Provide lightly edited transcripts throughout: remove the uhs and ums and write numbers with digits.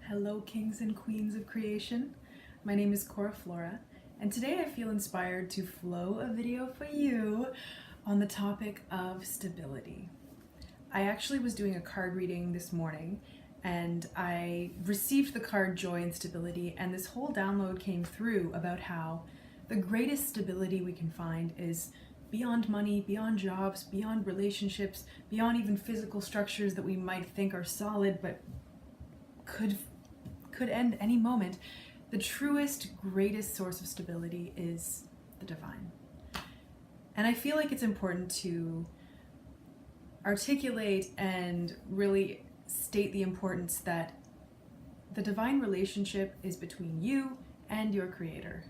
Hello, kings and queens of creation. My name is Cora Flora, and today I feel inspired to flow a video for you on the topic of stability. I actually was doing a card reading this morning, and I received the card Joy and Stability, and this whole download came through about how the greatest stability we can find is beyond money, beyond jobs, beyond relationships, beyond even physical structures that we might think are solid but could end any moment. The truest, greatest source of stability is the divine. And I feel like it's important to articulate and really state the importance that the divine relationship is between you and your creator.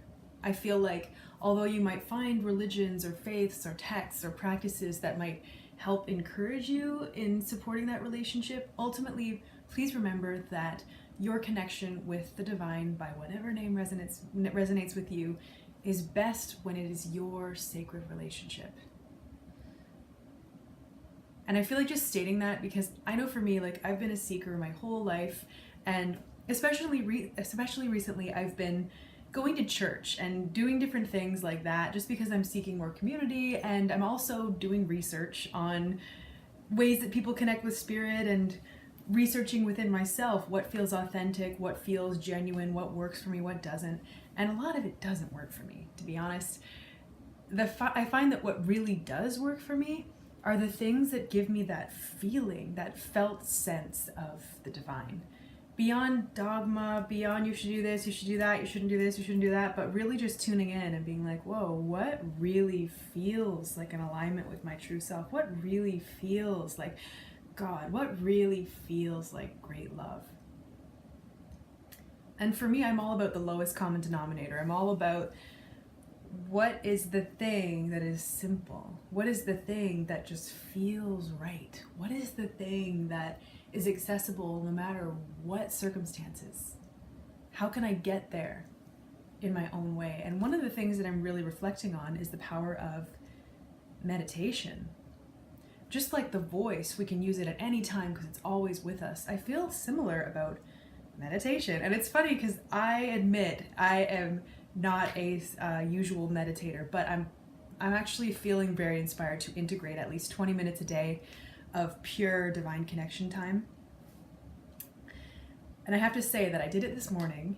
I feel like although you might find religions or faiths or texts or practices that might help encourage you in supporting that relationship, ultimately, please remember that your connection with the divine, by whatever name resonates with you, is best when it is your sacred relationship. And I feel like just stating that, because I know for me, like, I've been a seeker my whole life, and especially recently, I've been going to church and doing different things like that just because I'm seeking more community, and I'm also doing research on ways that people connect with spirit and researching within myself what feels authentic, what feels genuine, what works for me, what doesn't. And a lot of it doesn't work for me, to be honest. I find that what really does work for me are the things that give me that feeling, that felt sense of the divine. Beyond dogma, beyond you should do this, you should do that, you shouldn't do this, you shouldn't do that, but really just tuning in and being like, whoa, what really feels like an alignment with my true self? What really feels like God? What really feels like great love? And for me, I'm all about the lowest common denominator. I'm all about what is the thing that is simple? What is the thing that just feels right? What is the thing that is accessible no matter what circumstances? How can I get there in my own way? And one of the things that I'm really reflecting on is the power of meditation. Just like the voice, we can use it at any time because it's always with us. I feel similar about meditation. And it's funny because I admit I am not a usual meditator, but I'm actually feeling very inspired to integrate at least 20 minutes a day of pure divine connection time. And I have to say that I did it this morning.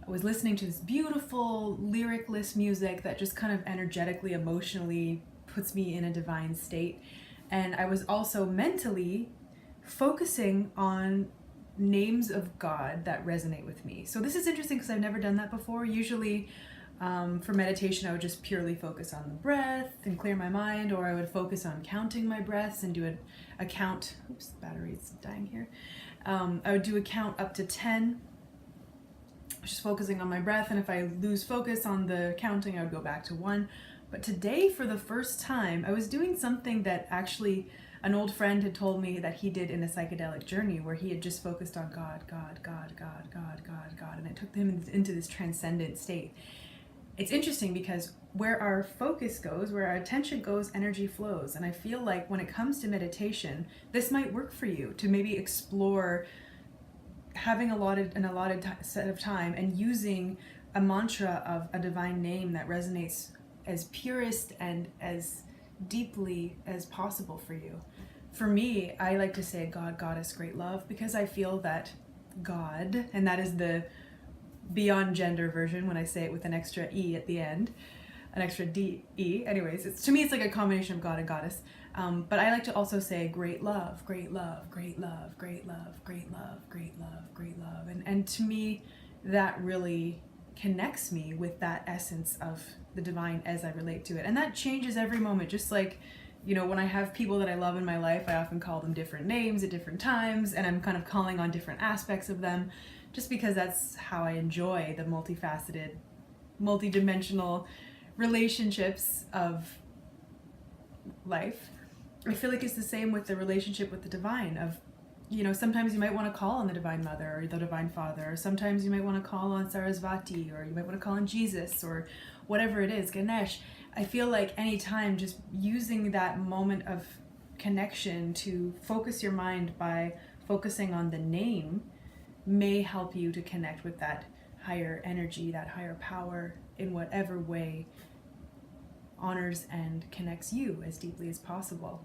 I was listening to this beautiful lyricless music that just kind of energetically, emotionally puts me in a divine state. And I was also mentally focusing on names of God that resonate with me. So this is interesting because I've never done that before. Usually for meditation, I would just purely focus on the breath and clear my mind, or I would focus on counting my breaths and do a count. Oops, battery's dying here. I would do a count up to 10, just focusing on my breath. And if I lose focus on the counting, I would go back to 1. But today, for the first time, I was doing something that actually an old friend had told me that he did in a psychedelic journey, where he had just focused on God, God, God, God, God, God, God, and it took him into this transcendent state. It's interesting because where our focus goes, where our attention goes, energy flows. And I feel like when it comes to meditation, this might work for you to maybe explore having an allotted set of time and using a mantra of a divine name that resonates as purest and as deeply as possible for you. For me, I like to say God, Goddess, Great Love, because I feel that God, and that is the beyond gender version when I say it with an extra E at the end, an extra D-E. Anyways, to me, it's like a combination of God and Goddess. But I like to also say great love, great love, great love, great love, great love, great love, great love. And to me, that really connects me with that essence of the divine as I relate to it. And that changes every moment. Just like, you know, when I have people that I love in my life, I often call them different names at different times, and I'm kind of calling on different aspects of them, just because that's how I enjoy the multifaceted, multidimensional relationships of life. I feel like it's the same with the relationship with the divine. Of, you know, sometimes you might want to call on the Divine Mother or the Divine Father, or sometimes you might want to call on Sarasvati, or you might want to call on Jesus, or whatever it is, Ganesh. I feel like anytime just using that moment of connection to focus your mind by focusing on the name may help you to connect with that higher energy, that higher power, in whatever way honors and connects you as deeply as possible.